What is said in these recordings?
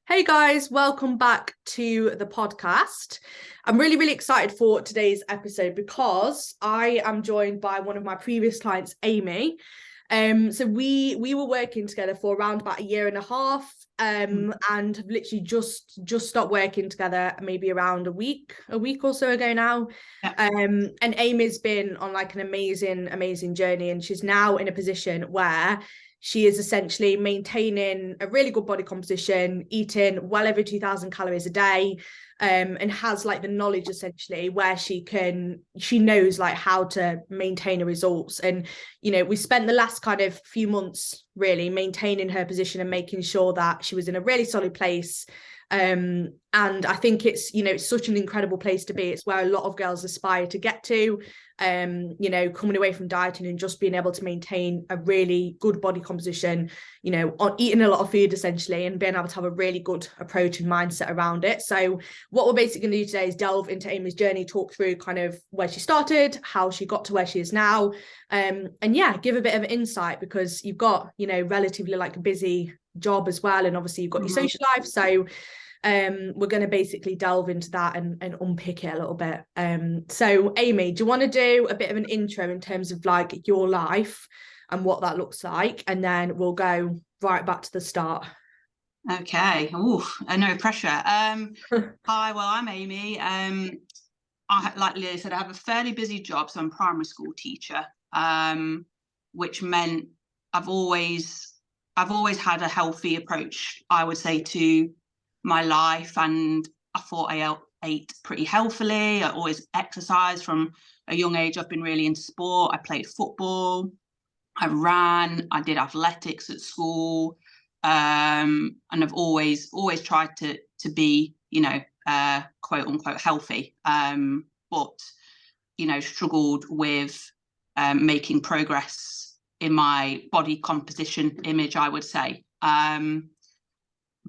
Hey guys, welcome back to the podcast. I'm really excited for today's episode because I am joined by one of my previous clients, Amy. So we were working together for around about a year and a half, and have literally just stopped working together maybe around a week or so ago now. Yeah. And Amy's been on like an amazing journey, and she's now in a position where she is essentially maintaining a really good body composition, eating well over 2,000 calories a day, and has like the knowledge essentially where she knows like how to maintain her results. And we spent the last kind of few months really maintaining her position and making sure that she was in a really solid place. And I think it's such an incredible place to be. It's where a lot of girls aspire to get to. Coming away from dieting and just being able to maintain a really good body composition, on eating a lot of food essentially, and being able to have a really good approach and mindset around it. So what we're basically going to do today is delve into Amy's journey, talk through kind of where she started, how she got to where she is now, and yeah, give a bit of insight because you've got, relatively like a busy job as well, and obviously you've got your social life. So we're going to basically delve into that and unpick it a little bit. So Amy, do you want to do a bit of an intro in terms of like your life and what that looks like, and then we'll go right back to the start? Okay. No pressure. Hi, well, I'm Amy. Like Leah said, I have a fairly busy job, so I'm a primary school teacher, which meant I've always had a healthy approach, I would say, to my life, and I thought I ate pretty healthily. I always exercised from a young age. I've been really into sport. I played football, I ran, I did athletics at school, and I've always tried to be, quote unquote healthy, but struggled with making progress in my body composition image, I would say.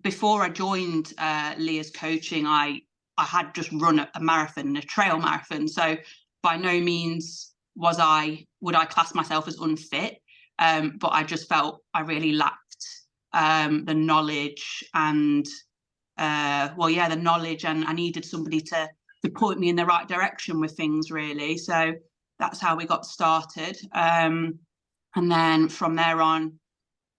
Before I joined Leah's coaching, I had just run a marathon, a trail marathon. So by no means would I class myself as unfit, but I just felt I really lacked the knowledge and the knowledge, and I needed somebody to point me in the right direction with things, really. So that's how we got started, and then from there on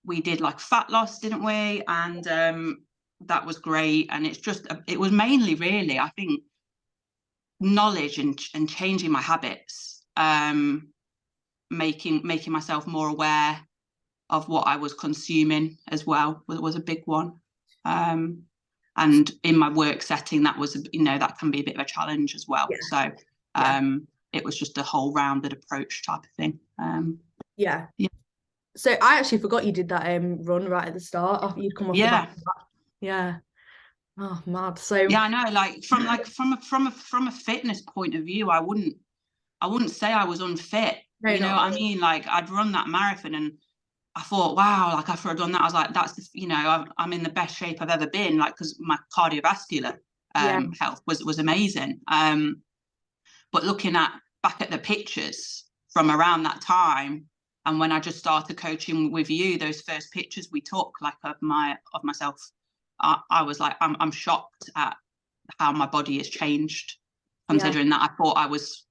we did like fat loss, didn't we? And that was great. And it was mainly really, I think, knowledge and changing my habits, making myself more aware of what I was consuming as well was a big one. And in my work setting, that was, that can be a bit of a challenge as well. Yeah. So it was just a whole rounded approach type of thing. Yeah. So I actually forgot you did that run right at the start after you'd come off the back of that. Yeah. Oh, mad. So yeah, I know. Like from a fitness point of view, I wouldn't say I was unfit. No, you know what I mean? Like I'd run that marathon and I thought, wow, like after I'd done that, I was like, that's I'm in the best shape I've ever been, like, because my cardiovascular health was amazing. But looking back at the pictures from around that time, and when I just started coaching with you, those first pictures we took, like of myself, I was like, I'm shocked at how my body has changed, considering that I thought I was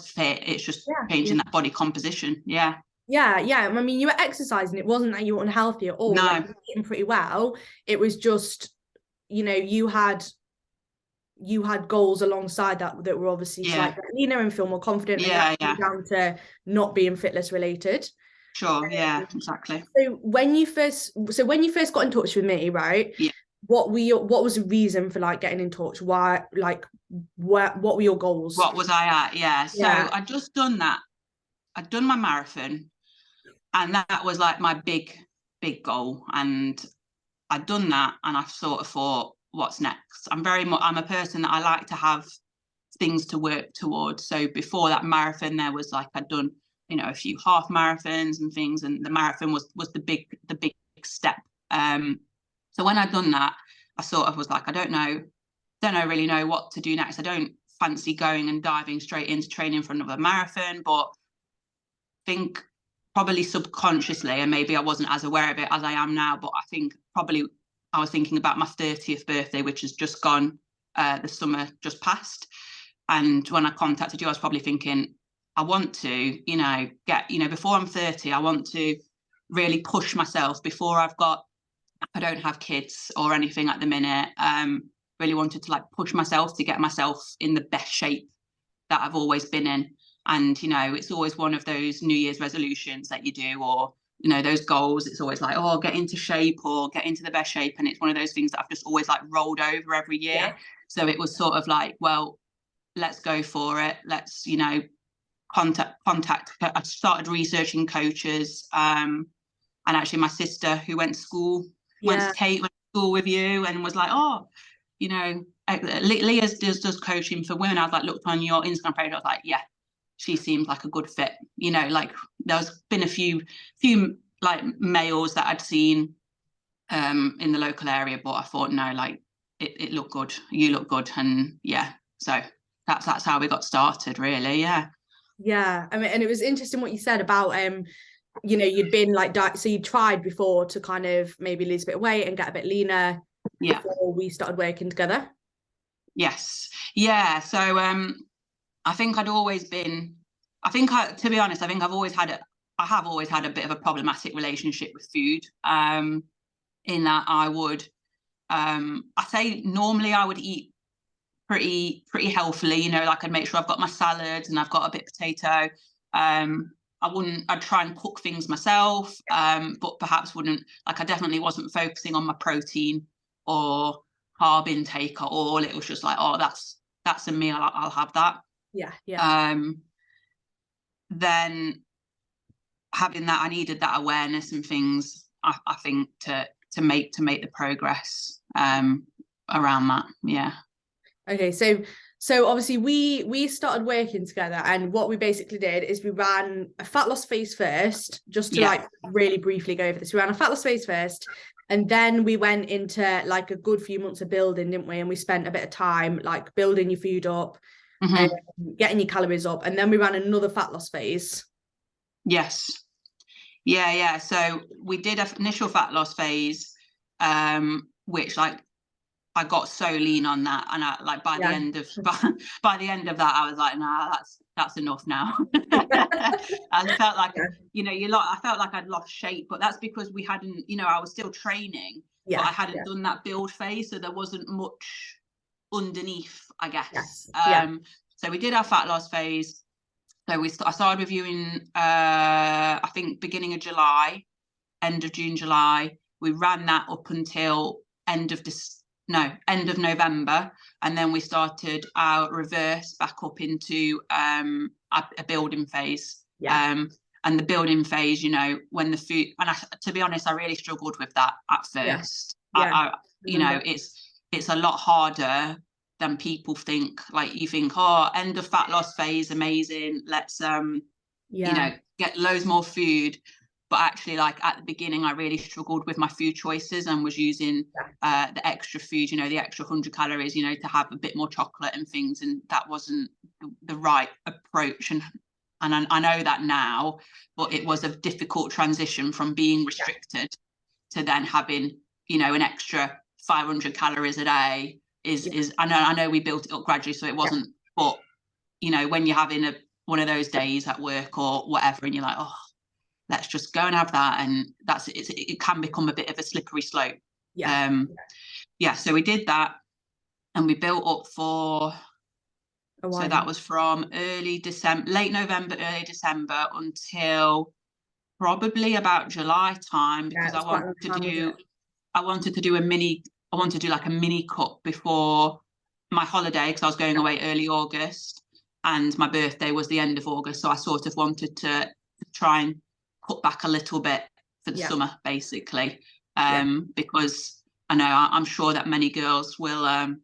fit. It's just changing that body composition. Yeah. I mean, you were exercising. It wasn't that you were unhealthy at all. No. Like, you were eating pretty well. It was just, you had goals alongside that were obviously to like get leaner and feel more confident. Yeah, down to not being fitness related. Sure. Yeah, exactly. So when you first got in touch with me, right? Yeah. What was the reason for like getting in touch? Why, like, what were your goals? What was I at? Yeah. So I'd just done that. I'd done my marathon, and that was like my big goal. And I'd done that, and I sort of thought, what's next? I'm a person that I like to have things to work towards. So before that marathon, there was like, I'd done, a few half marathons and things, and the marathon was the big step. So when I'd done that, I sort of was like, I don't really know what to do next. I don't fancy going and diving straight into training for another marathon, but I think probably subconsciously, and maybe I wasn't as aware of it as I am now, but I think probably I was thinking about my 30th birthday, which has just gone, the summer just passed. And when I contacted you, I was probably thinking, I want to, before I'm 30, I want to really push myself before I don't have kids or anything at the minute. Really wanted to like push myself to get myself in the best shape that I've always been in. And, it's always one of those New Year's resolutions that you do, or, those goals. It's always like, oh, get into shape or get into the best shape. And it's one of those things that I've just always like rolled over every year. Yeah. So it was sort of like, well, let's go for it. Let's, contact. I started researching coaches. And actually my sister who went to school, went to school with you, and was like, oh, Leah does coaching for women. I was like, looked on your Instagram page. I was like, yeah, she seems like a good fit. Like there's been a few like males that I'd seen in the local area, but I thought, no, like it looked good. You look good. And yeah, so that's how we got started, really. Yeah, I mean, and it was interesting what you said about you'd been like so you tried before to kind of maybe lose a bit of weight and get a bit leaner before we started working together. Yes. Yeah. So I think I'd always been, to be honest, I have always had a bit of a problematic relationship with food, in that I would, I say normally I would eat pretty healthily, like I'd make sure I've got my salads and I've got a bit of potato. I'd try and cook things myself, but perhaps wouldn't, like I definitely wasn't focusing on my protein or carb intake at all. It was just like, oh, that's a meal, I'll have that. Then having that, I needed that awareness and things, I think, to make the progress around that. Okay, so obviously we started working together, and what we basically did is we ran a fat loss phase first, just to like really briefly go over this. We ran a fat loss phase first, and then we went into like a good few months of building, didn't we? And we spent a bit of time like building your food up, getting your calories up, and then we ran another fat loss phase. Yes. Yeah. So we did an initial fat loss phase, which like I got so lean on that, and I like by the end of that, I was like, nah, that's enough now. I felt like I felt like I'd lost shape, but that's because we hadn't, I was still training, but I hadn't done that build phase, so there wasn't much underneath, I guess. So we did our fat loss phase. So I started reviewing, I think beginning of July, end of June, July. We ran that up until end of November, and then we started our reverse back up into a building phase. And the building phase, when the food, and to be honest, I really struggled with that at first. It's a lot harder than people think. Like you think, oh, end of fat loss phase, amazing, let's get loads more food. But actually, like at the beginning, I really struggled with my food choices and was using the extra food, the extra 100 calories, to have a bit more chocolate and things. And that wasn't the right approach. And I know that now, but it was a difficult transition from being restricted to then having, an extra 500 calories a day is I know we built it up gradually, so it wasn't, but, when you're having one of those days at work or whatever, and you're like, oh, let's just go and have that, and it can become a bit of a slippery slope. So we did that, and we built up for so that was from late November, early December until probably about July time, because I wanted to do like a mini cut before my holiday, because I was going away early August, and my birthday was the end of August, so I sort of wanted to try and cut back a little bit for the summer, basically, because I know I'm sure that many girls will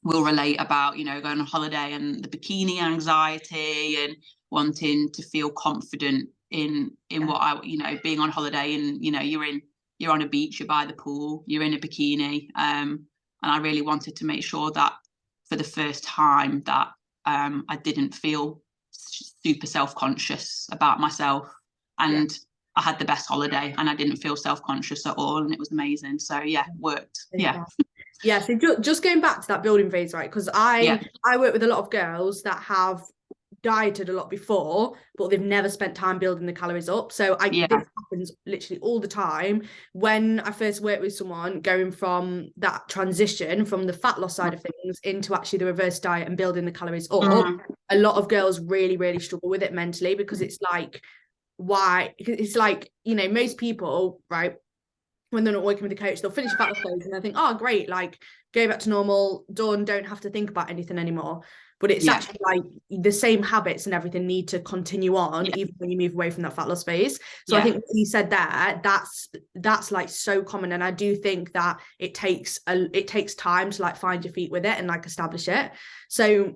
relate about going on holiday and the bikini anxiety and wanting to feel confident in what being on holiday, and you're on a beach, you're by the pool, you're in a bikini, and I really wanted to make sure that for the first time that I didn't feel super self-conscious about myself. And I had the best holiday and I didn't feel self-conscious at all, and it was amazing. So yeah, worked. Yeah. Yeah, so just going back to that building phase, right? Because I work with a lot of girls that have dieted a lot before, but they've never spent time building the calories up. So this happens literally all the time. When I first worked with someone going from that transition from the fat loss side of things into actually the reverse diet and building the calories up, a lot of girls really, really struggle with it mentally, because it's like, why? It's like, you know, most people, right, when they're not working with a coach, they'll finish a fat loss phase and they'll think, oh, great, like go back to normal, done, don't have to think about anything anymore. But it's actually like the same habits and everything need to continue on even when you move away from that fat loss phase. So I think what you said there, that's like so common. And I do think that it takes time to like find your feet with it and like establish it. So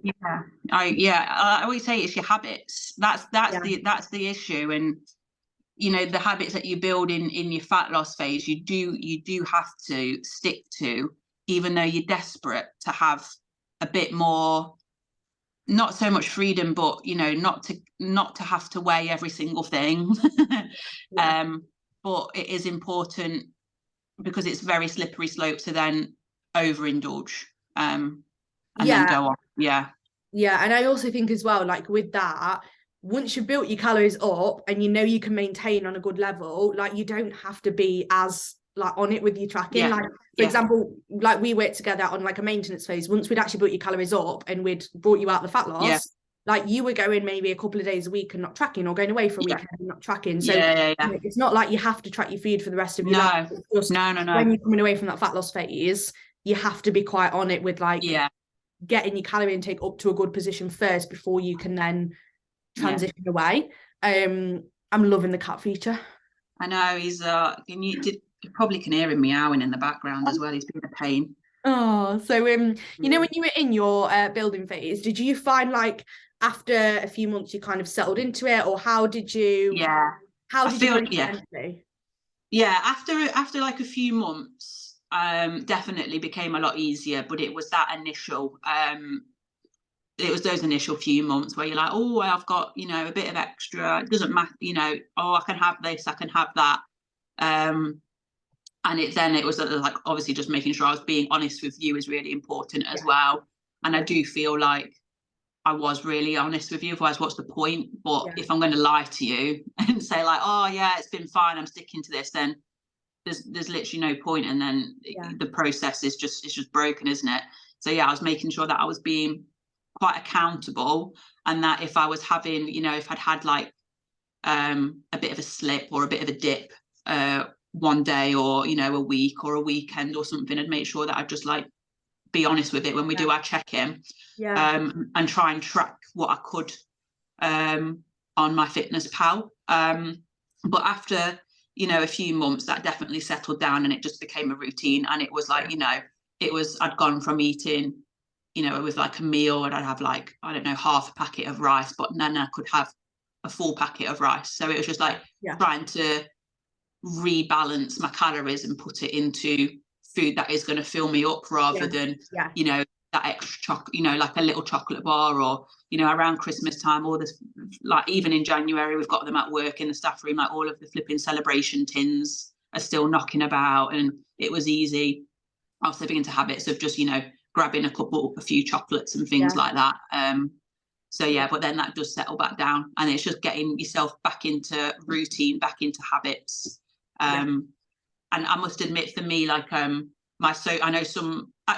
I always say it's your habits. That's the issue. And you know, the habits that you build in your fat loss phase, you do have to stick to, even though you're desperate to have a bit more, not so much freedom, but you know, not to have to weigh every single thing. But it is important, because it's very slippery slope to then overindulge and then go on. And I also think as well, like with that, once you've built your calories up and you know you can maintain on a good level, like you don't have to be as like on it with your tracking. Like for example, like we worked together on like a maintenance phase. Once we'd actually built your calories up and we'd brought you out the fat loss, like you were going maybe a couple of days a week and not tracking, or going away for a weekend and not tracking. So it's not like you have to track your food for the rest of your life. It's just no. When you're coming away from that fat loss phase, you have to be quite on it with like getting your calorie intake up to a good position first before you can then transition away. I'm loving the cat feature. I know he's you probably can hear him meowing in the background as well. He's been a pain. Oh, so you know, when you were in your building phase, did you find like after a few months you kind of settled into it, or how did you after like a few months definitely became a lot easier, but it was that initial it was those initial few months where you're like, oh, I've got, you know, a bit of extra, it doesn't matter, you know, oh, I can have this, I can have that. And it was like, obviously just making sure I was being honest with you is really important as well. And I do feel like I was really honest with you, otherwise what's the point? But if I'm going to lie to you and say like, oh yeah, it's been fine, I'm sticking to this, then there's literally no point. And then the process is just broken, isn't it? So I was making sure that I was being quite accountable, and that if I was having, you know, if I'd had like a bit of a slip or a bit of a dip one day, or you know, a week or a weekend or something, I'd make sure that I'd just like be honest with it when we do our check-in, and try and track what I could on MyFitnessPal. But after, you know, a few months, that definitely settled down and it just became a routine. And it was like, you know, I'd gone from eating, you know, with like a meal, and I'd have like, I don't know, half a packet of rice, but then I could have a full packet of rice. So it was just like trying to rebalance my calories and put it into food that is going to fill me up, rather than, you know, that extra chocolate, you know, like a little chocolate bar, or, you know, around Christmas time, all this, like even in January, we've got them at work in the staff room, like all of the flipping celebration tins are still knocking about. And it was easy. I was slipping into habits of just, you know, grabbing a few chocolates and things like that. But then that does settle back down, and it's just getting yourself back into routine, back into habits. And I must admit, for me, like I know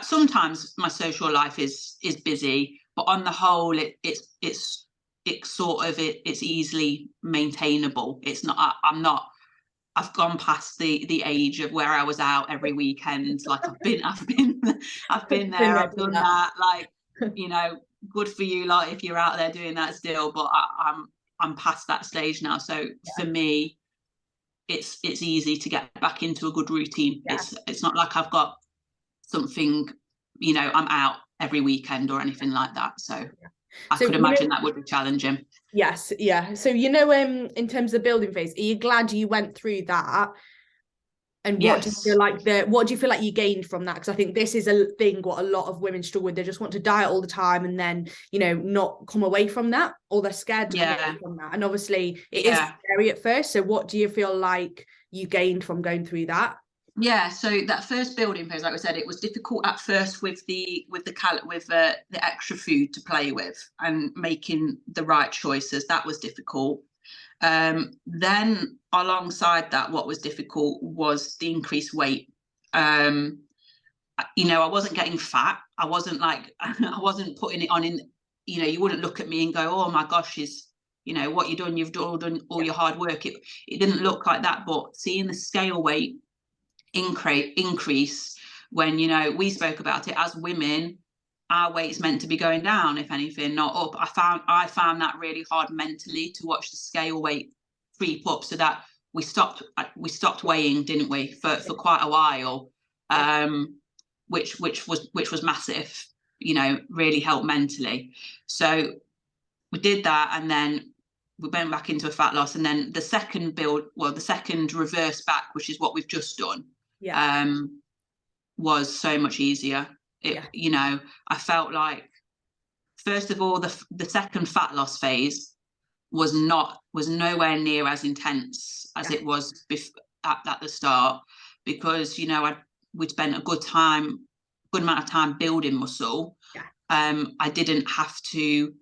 sometimes my social life is busy, but on the whole, it's easily maintainable. It's not. I've gone past the age of where I was out every weekend. Like I've been there, I've done that. Like, you know, good for you, like if you're out there doing that still, but I'm past that stage now. So for me, it's easy to get back into a good routine. It's not like I've got something, you know, I'm out every weekend or anything like that. So I could imagine that would be challenging. Yes, yeah. So, you know, in terms of the building phase, are you glad you went through that And what do you Yes. feel like what do you feel like you gained from that? Because I think this is a thing what a lot of women struggle with. They just want to diet all the time and then, you know, not come away from that, or they're scared to come away Yeah. from that. And obviously it is Yeah. scary at first. So what do you feel like you gained from going through that? Yeah, so that first building phase, like I said, it was difficult at first with the the extra food to play with and making the right choices. That was difficult. Then alongside that, what was difficult was the increased weight. You know, I wasn't getting fat. I wasn't like I wasn't putting it on in. You know, you wouldn't look at me and go, "Oh my gosh, is you know what you've done? You've done all your hard work." It didn't look like that, but seeing the scale weight increase when, you know, we spoke about it as women, our weight's meant to be going down, if anything, not up. I found that really hard mentally to watch the scale weight creep up, so that we stopped weighing, didn't we, for quite a while, which was massive, you know, really helped mentally. So we did that, and then we went back into a fat loss, and then the second reverse back, which is what we've just done, was so much easier. You know, I felt like, first of all, the second fat loss phase was nowhere near as intense as it was at the start, because, you know, we'd spent a good amount of time building muscle. I didn't have to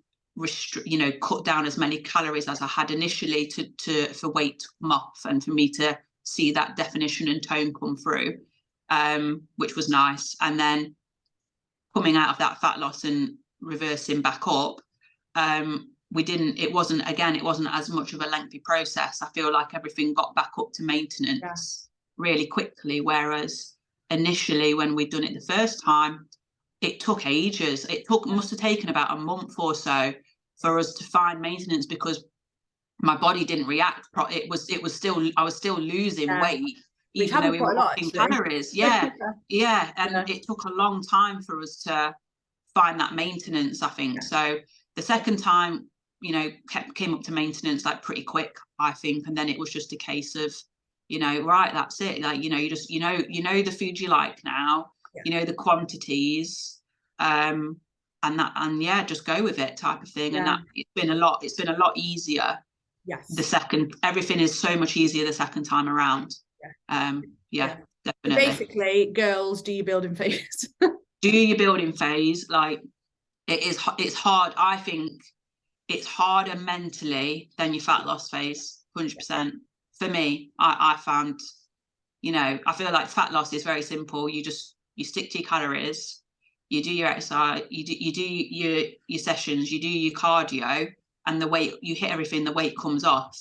cut down as many calories as I had initially for weight to come off and for me to see that definition and tone come through, which was nice. And then coming out of that fat loss and reversing back up, it wasn't as much of a lengthy process. I feel like everything got back up to maintenance really quickly, whereas initially when we'd done it the first time, it took ages. Must have taken about a month or so for us to find maintenance, because my body didn't react. I was still losing weight, even though we were upping calories. And it took a long time for us to find that maintenance, I think. So the second time, you know, came up to maintenance like pretty quick, I think. And then it was just a case of, you know, right, that's it. Like, you know, you just, you know the food you like now, you know, the quantities, just go with it, type of thing. And that it's been a lot easier. Everything is so much easier the second time around. Definitely. So basically, girls, do your building phase. Do your building phase. Like, it's hard. I think it's harder mentally than your fat loss phase, 100%. For me, I found, you know, I feel like fat loss is very simple. You stick to your calories, you do your exercise, you do your sessions, you do your cardio, and the weight, you hit everything, the weight comes off.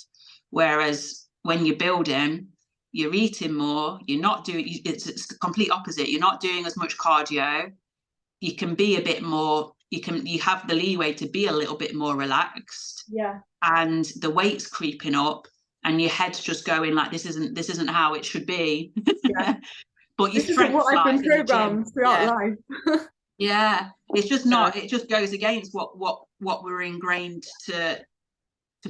Whereas when you're building, you're eating more, you're not doing, it's the complete opposite. You're not doing as much cardio. You can be a bit more, you have the leeway to be a little bit more relaxed. And the weight's creeping up, and your head's just going like, this isn't how it should be. But your strength what I've been programmed throughout life. It's just not. It just goes against what we're ingrained to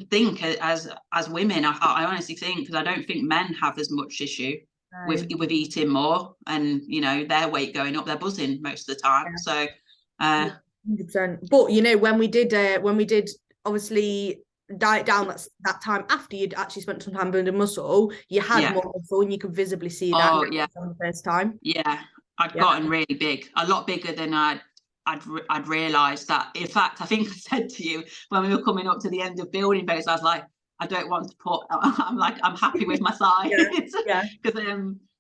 think as women. I honestly think, because I don't think men have as much issue with eating more, and, you know, their weight going up, they're buzzing most of the time. So 100%. But, you know, when we did obviously diet down that time after you'd actually spent some time building muscle, you had more muscle, and you could visibly see that on the first time. I'd gotten really big, a lot bigger than I'd realised. That, in fact, I think I said to you when we were coming up to the end of building phase, I was like, I don't want to I'm happy with my size. Because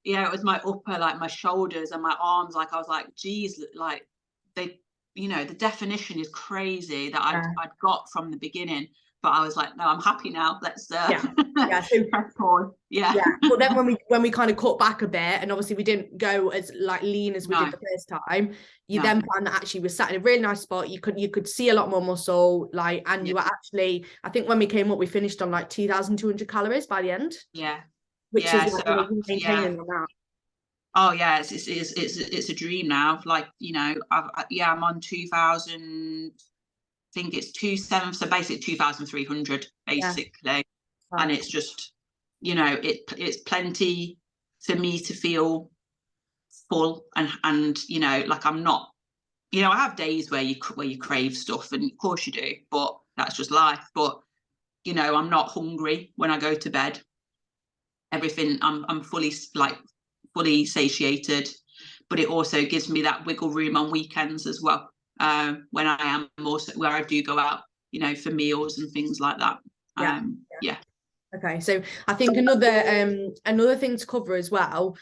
it was my upper, like my shoulders and my arms, like I was like, geez, like they, you know, the definition is crazy that I'd got from the beginning. But I was like, no, I'm happy now. Let's so press pause. But then when we kind of cut back a bit, and obviously we didn't go as like lean as we did the first time, you then found that actually we sat in a really nice spot. You could see a lot more muscle, like, and you were actually, I think when we came up, we finished on like 2,200 calories by the end. Which is like, maintaining on that. Oh yeah, it's a dream now. Like, you know, I'm on 2,000. I think it's 2,700, so basically 2,300 basically. And it's just, you know, it's plenty for me to feel full and you know, like I'm not, you know, I have days where you crave stuff, and of course you do, but that's just life. But you know, I'm not hungry when I go to bed. Everything, I'm fully satiated, but it also gives me that wiggle room on weekends as well, when I am also where I do go out, you know, for meals and things like that. Yeah. Okay, so I think another thing to cover as well,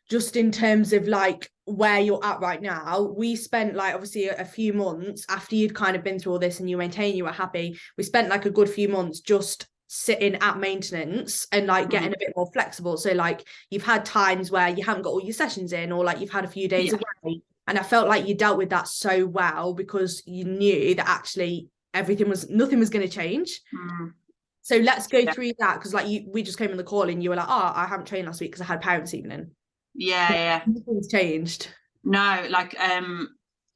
just in terms of like where you're at right now. We spent like obviously a few months after you'd kind of been through all this and you were happy. We spent like a good few months just sitting at maintenance and like getting a bit more flexible. So like you've had times where you haven't got all your sessions in, or like you've had a few days away, and I felt like you dealt with that so well because you knew that actually nothing was going to change. So let's go through that, because like we just came on the call and you were like, oh, I haven't trained last week because I had parents' evening. Nothing's changed. No, like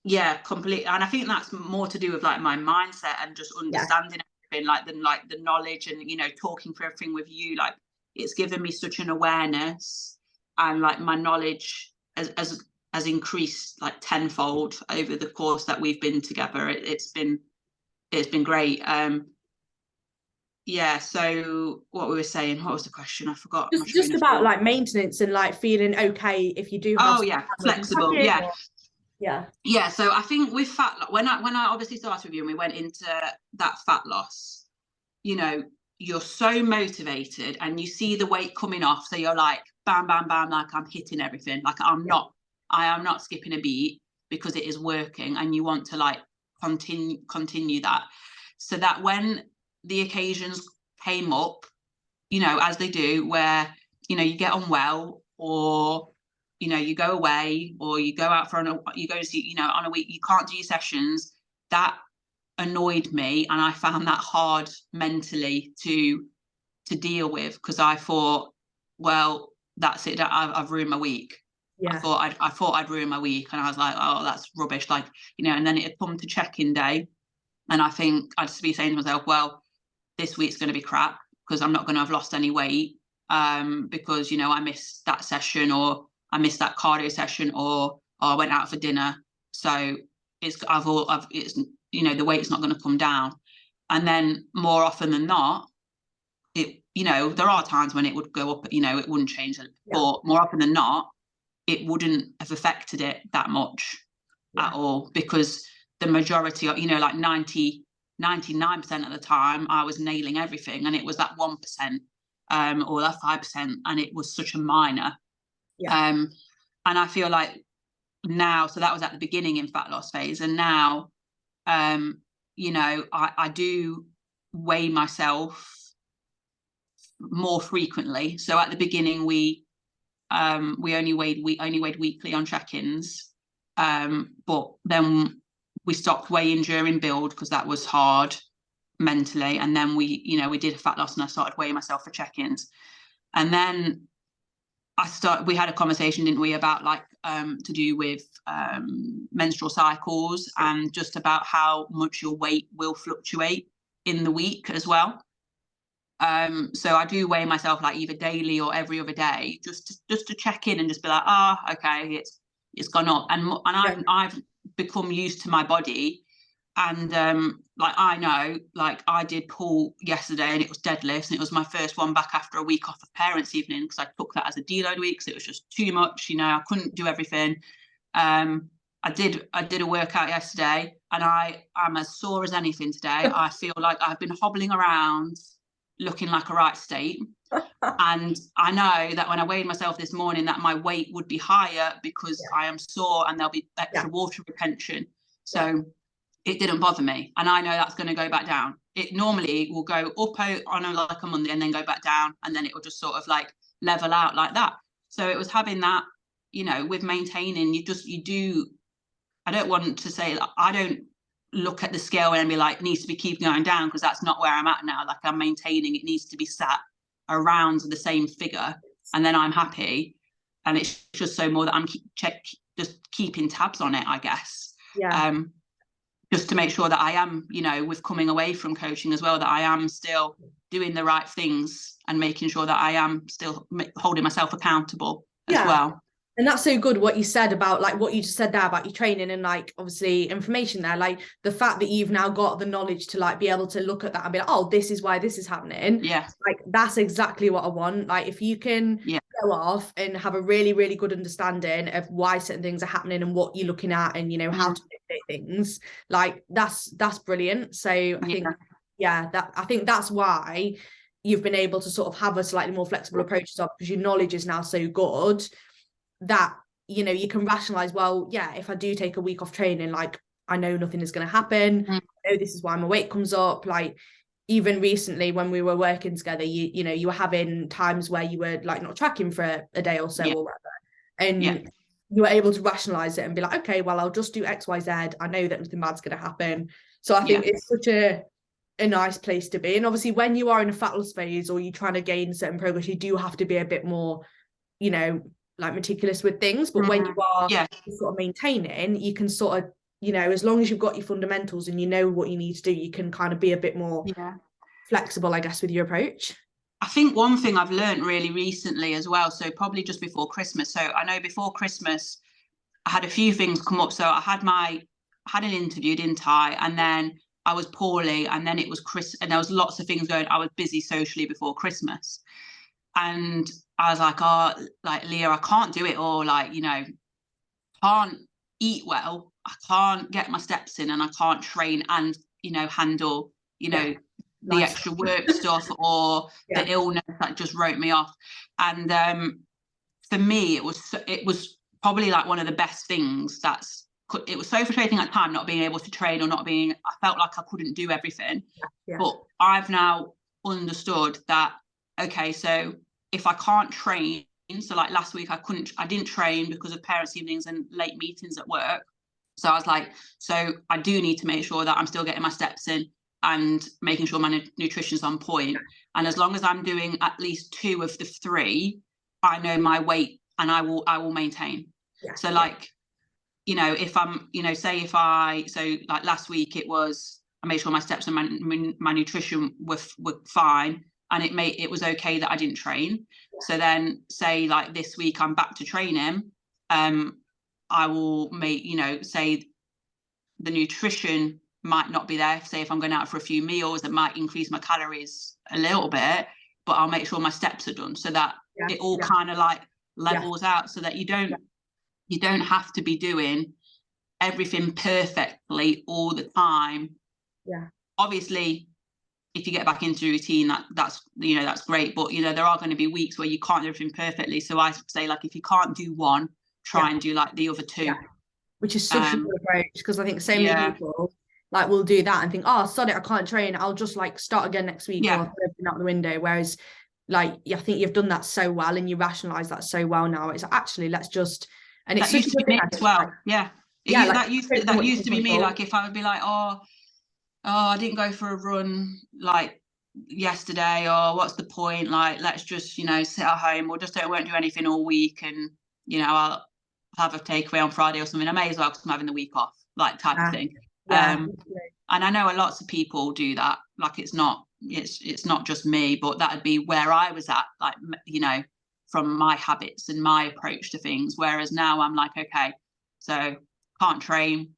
yeah, completely. And I think that's more to do with like my mindset and just understanding everything, like the knowledge, and you know, talking through everything with you. Like it's given me such an awareness, and like my knowledge has increased like tenfold over the course that we've been together. It's been great. Yeah, so what we were saying, what was the question? I forgot. Just about like maintenance and like feeling okay if you do have flexible. Yeah. So I think with fat, when I obviously started with you and we went into that fat loss, you know, you're so motivated and you see the weight coming off, so you're like bam bam bam, like I'm hitting everything, like I am not skipping a beat because it is working, and you want to like continue that, so that when the occasions came up, you know, as they do, where, you know, you get on well, or, you know, you go away, or you go out you go to see, you know, on a week, you can't do your sessions. That annoyed me. And I found that hard mentally to deal with, because I thought, well, that's it. I've ruined my week. I thought I'd ruined my week. And I was like, oh, that's rubbish. Like, you know, and then it had come to check-in day. And I think I'd just be saying to myself, well, this week's going to be crap because I'm not going to have lost any weight, because, you know, I missed that session, or I missed that cardio session, or I went out for dinner. So it's you know, the weight's not going to come down. And then more often than not, it, you know, there are times when it would go up, you know, it wouldn't change it, but more often than not, it wouldn't have affected it that much at all, because the majority of, you know, like 99% of the time I was nailing everything, and it was that 1% or that 5%, and it was such a minor. And I feel like now, so that was at the beginning in fat loss phase, and now you know, I do weigh myself more frequently. So at the beginning we only weighed weekly on check-ins, but then we stopped weighing during build because that was hard mentally. And then we did a fat loss, and I started weighing myself for check-ins. And then we had a conversation, didn't we, about like to do with menstrual cycles, and just about how much your weight will fluctuate in the week as well. So I do weigh myself like either daily or every other day, just to check in and just be like, okay, it's gone up, and I've become used to my body. And like I know, like I did pull yesterday, and it was deadlifts, and it was my first one back after a week off of parents' evening, because I took that as a deload week, so it was just too much, you know, I couldn't do everything. I did a workout yesterday, and I'm as sore as anything today. I feel like I've been hobbling around looking like a right state. And I know that when I weighed myself this morning, that my weight would be higher because I am sore and there'll be extra water retention. So it didn't bother me. And I know that's going to go back down. It normally will go up on like a Monday and then go back down, and then it will just sort of like level out like that. So it was having that, you know, with maintaining, I don't want to say, I don't look at the scale and be like, needs to be keeping going down, because that's not where I'm at now. Like I'm maintaining, it needs to be sat around the same figure, and then I'm happy. And it's just so more that I'm just keeping tabs on it, I guess. Just to make sure that I am, you know, with coming away from coaching as well, that I am still doing the right things and making sure that I am still holding myself accountable as well. And that's so good what you said about like what you just said there about your training and like obviously information there, like the fact that you've now got the knowledge to like be able to look at that and be like, oh, this is why this is happening. Yeah. Like that's exactly what I want. Like if you can go off and have a really, really good understanding of why certain things are happening and what you're looking at and, you know, how to mitigate things, like that's brilliant. So I think, I think that's why you've been able to sort of have a slightly more flexible approach to, because your knowledge is now so good that, you know, you can rationalize, well, yeah, if I do take a week off training, like I know nothing is going to happen. I know this is why my weight comes up. Like even recently when we were working together, you know, you were having times where you were like not tracking for a day or so or whatever, and you were able to rationalize it and be like, okay, well, I'll just do XYZ. I know that nothing bad's going to happen. So I think it's such a nice place to be. And obviously when you are in a fat loss phase or you're trying to gain certain progress, you do have to be a bit more, you know, like meticulous with things. But when you are sort of maintaining, you can sort of, you know, as long as you've got your fundamentals and you know what you need to do, you can kind of be a bit more flexible, I guess, with your approach. I think one thing I've learned really recently as well, so probably just before Christmas. So I know before Christmas, I had a few things come up. So I had an interview, didn't I? And then I was poorly, and then it was and there was lots of things going. I was busy socially before Christmas. And I was like, oh, like, Leah, I can't do it all. Like, you know, can't eat well. I can't get my steps in and I can't train and, you know, handle, you know, the extra work stuff or the illness that just wrote me off. And for me, it was probably like one of the best things. It was so frustrating at the time not being able to train or I felt like I couldn't do everything. But I've now understood that, okay, so if I can't train, so like last week I didn't train because of parents' evenings and late meetings at work. So I was like, so I do need to make sure that I'm still getting my steps in and making sure my nutrition's on point. And as long as I'm doing at least 2 of the 3, I know my weight and I will maintain. So like, you know, if I'm, you know, say so like last week I made sure my steps and my nutrition were fine. And it was okay that I didn't train. So then say like this week I'm back to training, I will make, you know, say the nutrition might not be there. Say if I'm going out for a few meals, that might increase my calories a little bit, but I'll make sure my steps are done so that it all kind of like levels out, so that you don't have to be doing everything perfectly all the time. Obviously, if you get back into routine, that's you know, that's great. But you know, there are going to be weeks where you can't do everything perfectly. So I say, like, if you can't do one, try and do like the other 2. Which is such a good approach, because I think so many people like will do that and think, oh, sod it, I can't train, I'll just like start again next week or I'll put everything out the window. Whereas like I think you've done that so well and you rationalize that so well now. It's actually, let's just, and it's that used to be me as well. That used to be me. Like if I would be like, oh, I didn't go for a run like yesterday, or what's the point? Like, let's just, you know, sit at home or just won't do anything all week, and you know, I'll have a takeaway on Friday or something. I may as well because I'm having the week off, like type of thing. And I know lots of people do that. Like it's not just me, but that'd be where I was at, like, you know, from my habits and my approach to things. Whereas now I'm like, okay, so can't train,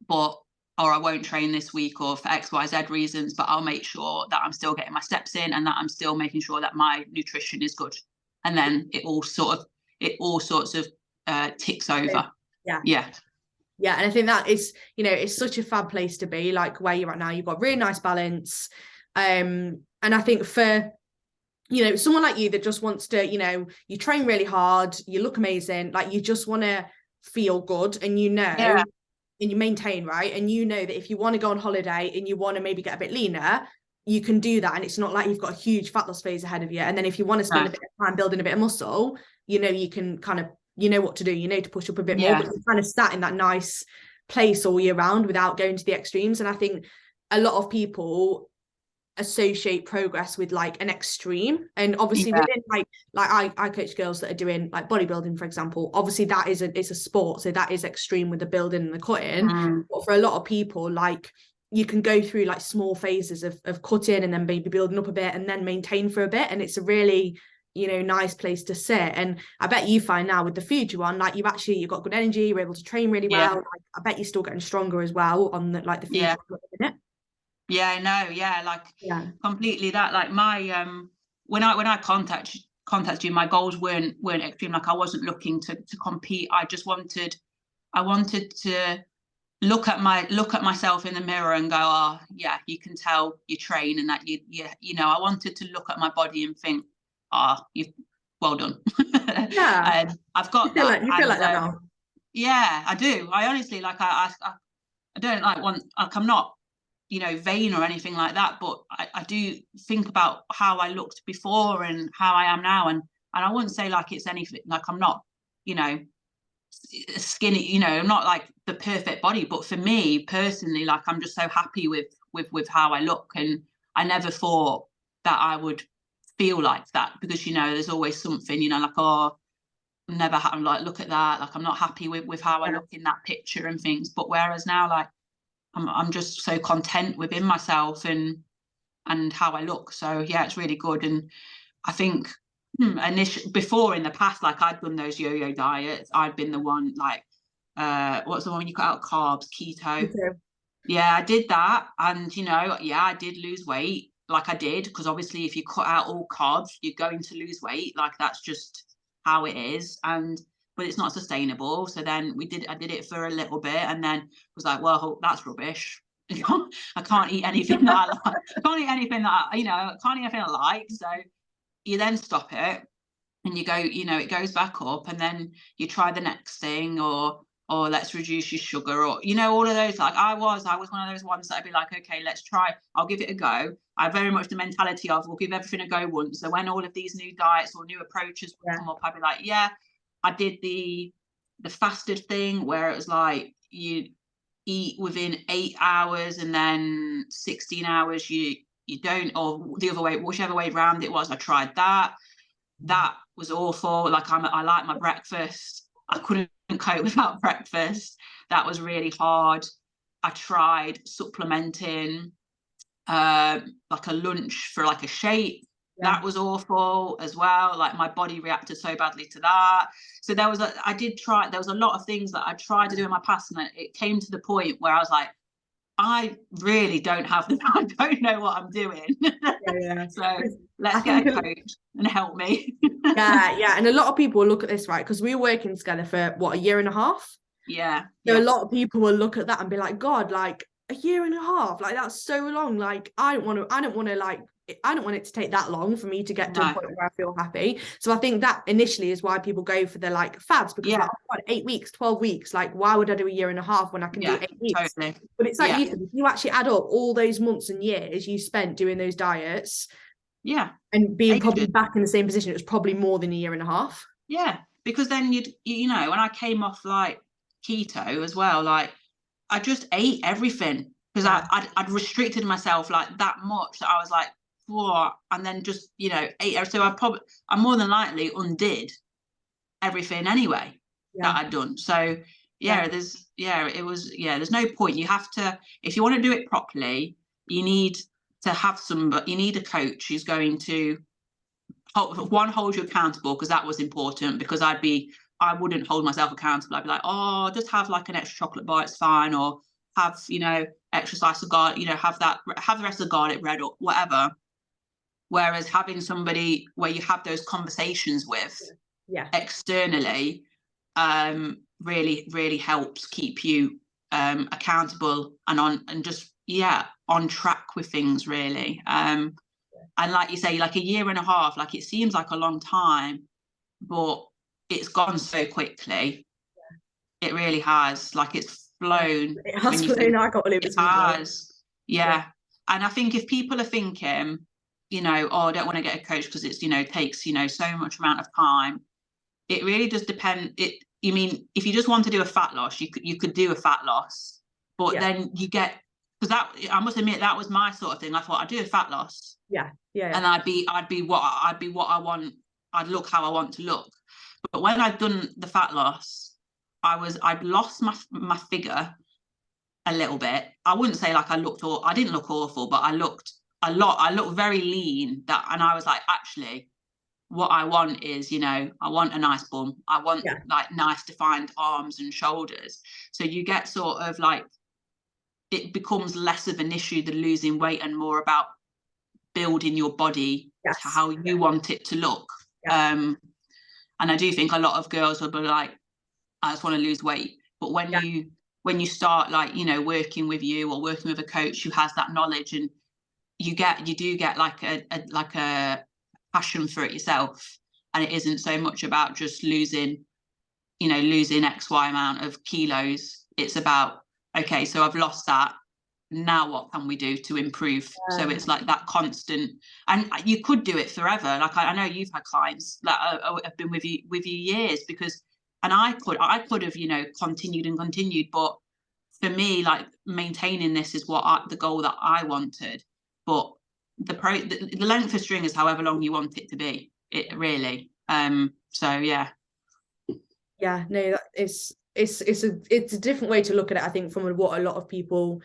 or I won't train this week or for XYZ reasons, but I'll make sure that I'm still getting my steps in and that I'm still making sure that my nutrition is good. And then it all sorts of ticks over. Yeah, and I think that is, you know, it's such a fab place to be, like where you're at now. You've got really nice balance. And I think for, you know, someone like you that just wants to, you know, you train really hard, you look amazing, like you just want to feel good, and you know, and you maintain, right? And you know that if you want to go on holiday and you want to maybe get a bit leaner, you can do that. And it's not like you've got a huge fat loss phase ahead of you. And then if you want to spend a bit of time building a bit of muscle, you know, you can kind of, you know what to do, you know, to push up a bit more, but you're kind of sat in that nice place all year round without going to the extremes. And I think a lot of people associate progress with like an extreme, and obviously within like I coach girls that are doing like bodybuilding, for example. Obviously that it's a sport, so that is extreme with the building and the cutting. But for a lot of people, like you can go through like small phases of cutting and then maybe building up a bit and then maintain for a bit, and it's a really, nice place to sit. And I bet you find now with the food you're on, like you've got good energy, you're able to train really well. Like, I bet you're still getting stronger as well on the food you're on at the minute. Yeah, no, yeah, like completely that. Like my when I contacted you, my goals weren't extreme. Like I wasn't looking to compete. I wanted to look at myself in the mirror and go, oh yeah, you can tell you train, and that I wanted to look at my body and think, you've well done. Yeah. I've got that. You feel like that now. Yeah, I do. I honestly, like I don't I'm not vain or anything like that, but I do think about how I looked before and how I am now, and I wouldn't say like it's anything, like I'm not skinny, I'm not like the perfect body, but for me personally, like I'm just so happy with how I look, and I never thought that I would feel like that, because there's always something, like, oh, never happened, like look at that, like I'm not happy with how I look in that picture and things. But whereas now, like I'm just so content within myself and how I look. So yeah, it's really good. And I think before, in the past, like I'd done those yo-yo diets. I'd been the one, like what's the one when you cut out carbs? Keto. Yeah, I did that, and I did lose weight. Like I did, because obviously if you cut out all carbs, you're going to lose weight. Like that's just how it is. But it's not sustainable. So then I did it for a little bit, and then was like, well, that's rubbish. I can't eat anything that I like. I can't eat anything that I can't eat anything I like. So you then stop it, and you go, it goes back up, and then you try the next thing, or let's reduce your sugar, or all of those. Like I was one of those ones that I'd be like, okay, let's try, I'll give it a go. I very much the mentality of, we'll give everything a go once. So when all of these new diets or new approaches would come up, I'd be like, yeah. I did the fasted thing, where it was like you eat within 8 hours, and then 16 hours you don't, or the other way, whichever way round it was. I tried that. That was awful. Like I like my breakfast. I couldn't cope without breakfast. That was really hard. I tried supplementing like a lunch for like a shake. That was awful as well. Like my body reacted so badly to that. So there was a lot of things that I tried to do in my past, and it came to the point where I was like, I really don't I don't know what I'm doing. So let's get a coach and help me. Yeah. And a lot of people will look at this, right? Because we were working together for a year and a half. Yeah. So a lot of people will look at that and be like, God, like a year and a half, like that's so long. Like I don't want it to take that long for me to get to a point where I feel happy. So I think that initially is why people go for the like fads, because like, oh God, 8 weeks, 12 weeks, like why would I do a year and a half when I can do 8 weeks? Totally. But it's like you said, if you actually add up all those months and years you spent doing those diets, and being probably back in the same position, it was probably more than a year and a half. Yeah, because then when I came off like keto as well, like I just ate everything, because I'd restricted myself like that much that I was like, whoa, and then just ate. So I more than likely undid everything anyway that I'd done. So there's no point. You have to, if you want to do it properly, you need to have you need a coach who's going to hold you accountable, because that was important, because I wouldn't hold myself accountable. I'd be like, oh, just have like an extra chocolate bar, it's fine, or have extra slice of garlic, have the rest of the garlic bread or whatever. Whereas having somebody where you have those conversations with externally really, really helps keep you accountable and on track with things, really. And like you say, like a year and a half, like it seems like a long time, but it's gone so quickly. It really has. Like it's flown. It has flown. I can't believe it has. Yeah. And I think if people are thinking, oh, I don't want to get a coach because it's, takes, so much amount of time. It really does depend. If you just want to do a fat loss, you could do a fat loss, but then you get, because that, I must admit, that was my sort of thing. I thought I'd do a fat loss. And I'd be what I want. I'd look how I want to look. But when I'd done the fat loss, I'd lost my figure a little bit. I wouldn't say like I didn't look awful, but I looked very lean. And I was like, actually, what I want is, you know, I want a nice bum. I want Yeah. like nice defined arms and shoulders. So you get sort of like, it becomes less of an issue than losing weight and more about building your body to Yes. how you want it to look. Yeah. And I do think a lot of girls will be like, I just want to lose weight. But Yeah. when you start, like, you know, working with you or working with a coach who has that knowledge, and you do get like a passion for it yourself, and it isn't so much about just losing XY amount of kilos. It's about, okay, so I've lost that, now what can we do to improve? So it's like that constant, and you could do it forever. Like I know you've had clients that have been with you years, because, and I could have, you know, continued, but for me, like, maintaining this is the goal that I wanted. But the length of string is however long you want it to be, it really. So yeah. Yeah, no, it's a different way to look at it, I think, from what a lot of people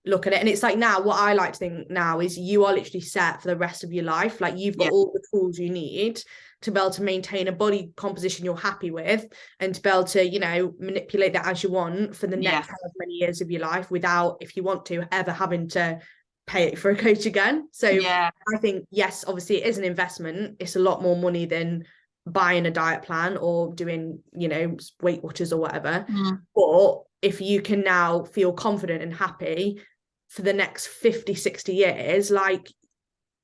look at it. And it's like, now what I like to think now is you are literally set for the rest of your life. Like, you've got all the tools you need to be able to maintain a body composition you're happy with, and to be able to, you know, manipulate that as you want for the next however many years of your life, without, if you want to, ever having to pay for a coach again. So Yeah. I think, yes, obviously it is an investment. It's a lot more money than buying a diet plan or doing, you know, Weight Watchers or whatever. But if you can now feel confident and happy for the next 50-60 years, like,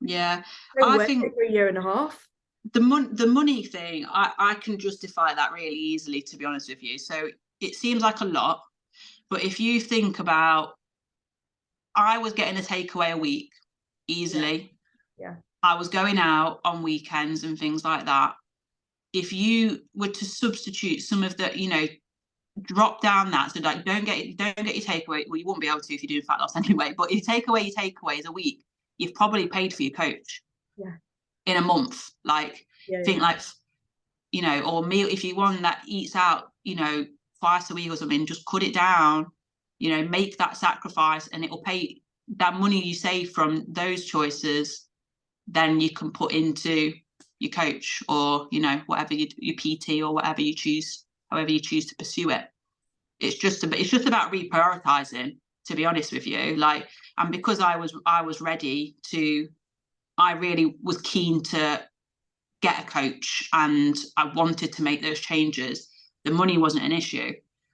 yeah, I think for a year and a half. The money thing, I can justify that really easily, to be honest with you. So it seems like a lot, but if you think about, I was getting a takeaway a week easily. Yeah. I was going out on weekends and things like that. If you were to substitute some of the, you know, drop down that, so like, don't get your takeaway. Well, you won't be able to if you're doing fat loss anyway, but if you take away your takeaways a week, you've probably paid for your coach in a month. Like, think like, you know, or meal, if you want that eats out, you know, twice a week or something, just cut it down, you know, make that sacrifice, and it will pay. That money you save from those choices, then you can put into your coach, or, you know, whatever your PT, or whatever you choose, however you choose to pursue it. It's just about reprioritizing, to be honest with you. Like, and because I was ready to, I really was keen to get a coach, and I wanted to make those changes. The money wasn't an issue,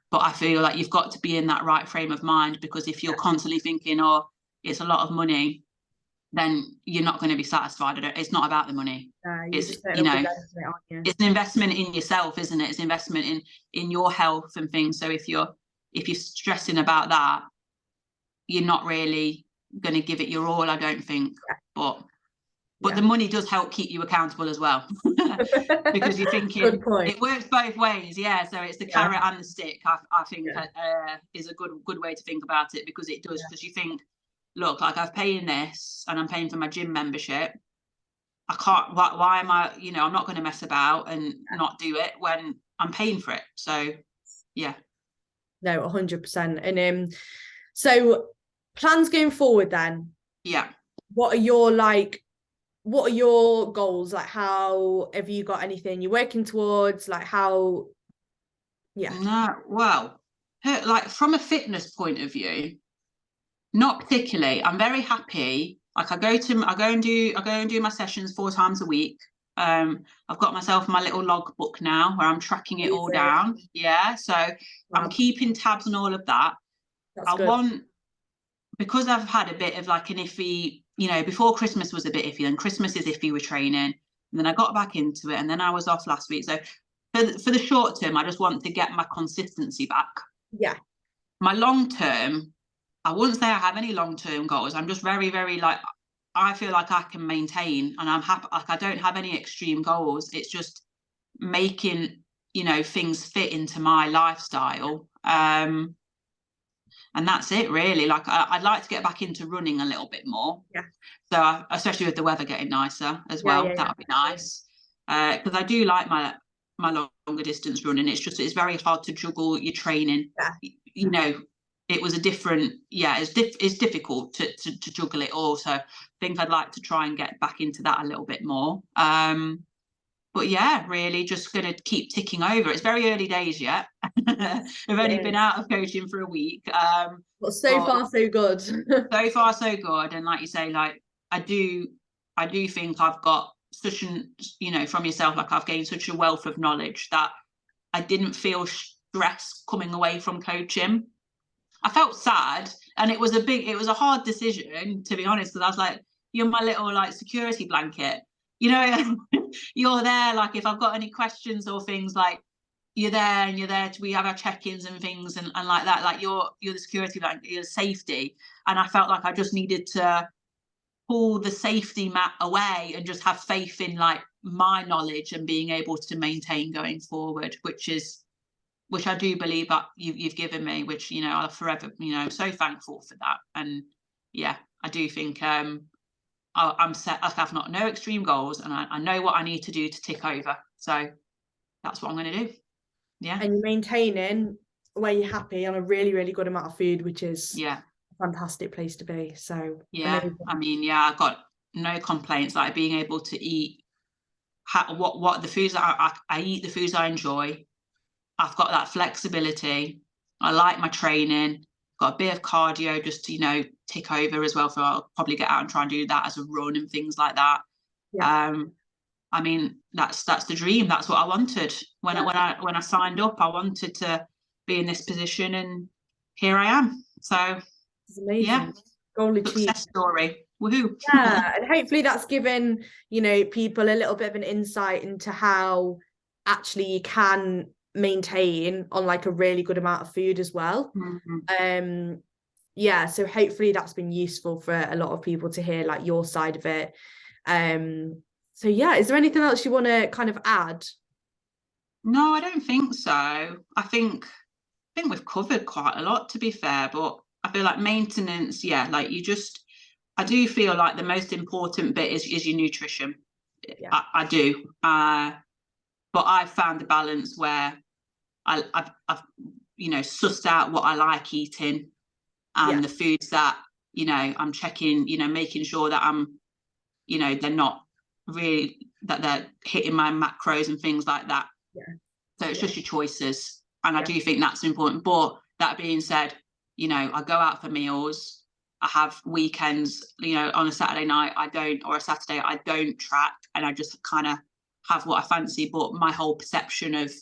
but I feel like you've got to be in that right frame of mind, because if you're constantly thinking, oh, it's a lot of money, then you're not going to be satisfied. It's not about the money. It's, you know, it's an investment in yourself, isn't it? It's an investment in your health and things. So if you're stressing about that, you're not really going to give it your all, I don't think. But the money does help keep you accountable as well, because you're thinking it works both ways. Yeah, so it's the carrot and the stick. I think is a good way to think about it, because it does, because you think, look, like, I'm paying this and I'm paying for my gym membership. I can't. Why am I? You know, I'm not going to mess about and not do it when I'm paying for it. So yeah. No, 100%. And so plans going forward then. Yeah. What are your goals? Like, how have you got anything you're working towards? Like, how? Yeah. No, well, like, from a fitness point of view, not particularly. I'm very happy. Like, I go and do my sessions 4 times a week. I've got myself my little log book now where I'm tracking it all down. Yeah, so I'm keeping tabs on all of that. That's good. Because I've had a bit of like an iffy, you know, before Christmas was a bit iffy, and Christmas is iffy with training, and then I got back into it, and then I was off last week. So for the short term, I just want to get my consistency back. Yeah. My long term, I wouldn't say I have any long-term goals. I'm just very, very, like, I feel like I can maintain, and I'm happy. Like, I don't have any extreme goals. It's just making, you know, things fit into my lifestyle. And that's it, really. Like, I'd like to get back into running a little bit more. Yeah. So especially with the weather getting nicer as well, that would be nice. Because I do like my longer distance running. It's very hard to juggle your training. Yeah. You know, it was a different, it's difficult to juggle it all. So I think I'd like to try and get back into that a little bit more. but yeah, really just going to keep ticking over. It's very early days yet. I've only been Yes. out of coaching for a week. But so But far so good. so far so good. And like you say, like I do think I've got such an, from yourself, like I've gained such a wealth of knowledge that I didn't feel stress coming away from coaching. I felt sad, and it was a hard decision, to be honest, because I was like, you're my little like security blanket, you're there, like if I've got any questions or things, like you're there, and we have our check-ins and things, and like that, like you're the security blanket, you're safety. And I felt like I just needed to pull the safety mat away and just have faith in like my knowledge and being able to maintain going forward, which I do believe that you've given me, which, I'll forever, I'm so thankful for that. And yeah, I do think I'm set. I've not no extreme goals, and I know what I need to do to tick over. So that's what I'm going to do. Yeah. And you're maintaining where you're happy on a really, really good amount of food, which is a fantastic place to be. So yeah, amazing. I mean, I've got no complaints, like being able to eat what the foods that I eat, the foods I enjoy. I've got that flexibility. I like my training. Got a bit of cardio just to, tick over as well. So I'll probably get out and try and do that as a run and things like that. Yeah. I mean, that's the dream. That's what I wanted when I signed up. I wanted to be in this position, and here I am. So It's amazing. Yeah, Goal achieved. Success story. Woohoo. Yeah, and hopefully that's given people a little bit of an insight into how actually you can maintain on like a really good amount of food as well. Mm-hmm. Yeah, so hopefully that's been useful for a lot of people to hear like your side of it. So yeah, is there anything else you want to kind of add? No, I don't think so. I think we've covered quite a lot, to be fair, but I feel like maintenance, like I do feel like the most important bit is your nutrition. Yeah. I do. But I've found the balance where I've sussed out what I like eating, and the foods that, I'm checking, making sure that I'm, they're not really, that they're hitting my macros and things like that. Yeah. So it's just your choices. And I do think that's important. But that being said, I go out for meals. I have weekends, on a Saturday night, or a Saturday, I don't track, and I just kind of have what I fancy. But my whole perception of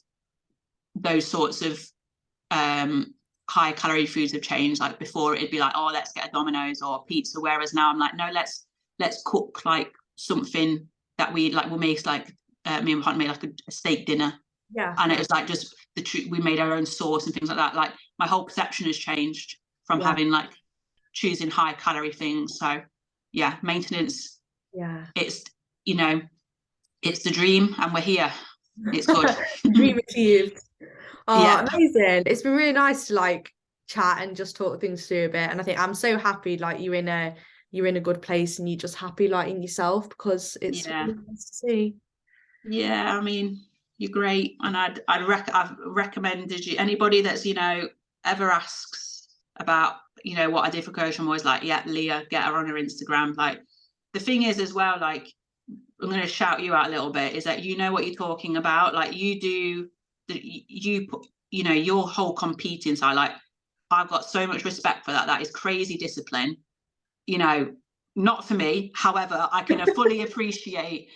those sorts of high calorie foods have changed. Like before, it'd be like, oh, let's get a Domino's or pizza. Whereas now I'm like, no, let's cook like something that we'll make, like me and my partner made like a steak dinner. Yeah. And it was like just we made our own sauce and things like that. Like my whole perception has changed from having like choosing high calorie things. So yeah, maintenance. Yeah. It's it's the dream, and we're here. It's good. Dream achieved. Oh, amazing. It's been really nice to like chat and just talk things through a bit. And I think I'm so happy like you're in a good place, and you're just happy like in yourself, because it's really nice to see. Yeah, I mean, you're great, and I've recommended you, anybody that's ever asks about what I did for coach, I'm always like, yeah, Leah, get her on her Instagram. Like the thing is as well, like I'm going to shout you out a little bit, is that what you're talking about. Like you put your whole competing side, like I've got so much respect for that. That is crazy discipline. Not for me, however, I can fully appreciate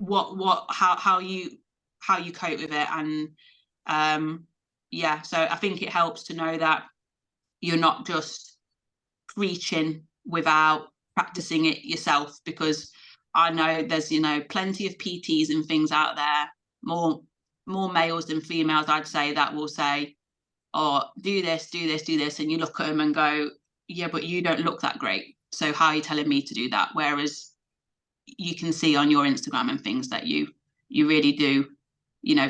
how you cope with it. And so I think it helps to know that you're not just preaching without practicing it yourself, because I know there's plenty of PTs and things out there, more males than females, I'd say, that will say, oh, do this, and you look at them and go, yeah, but you don't look that great, so how are you telling me to do that? Whereas you can see on your Instagram and things that you really do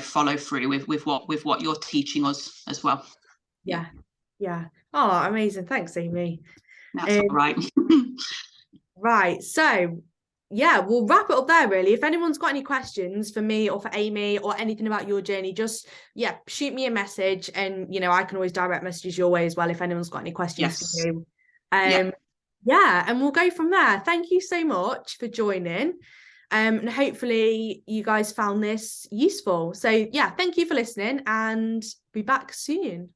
follow through with what you're teaching us as well. Yeah. Oh, amazing. Thanks, Amy. That's all right. Right, so yeah, we'll wrap it up there really. If anyone's got any questions for me or for Amy or anything about your journey, just shoot me a message, and I can always direct messages your way as well if anyone's got any questions for you. And we'll go from there. Thank you so much for joining. And hopefully you guys found this useful. So yeah, thank you for listening, and be back soon.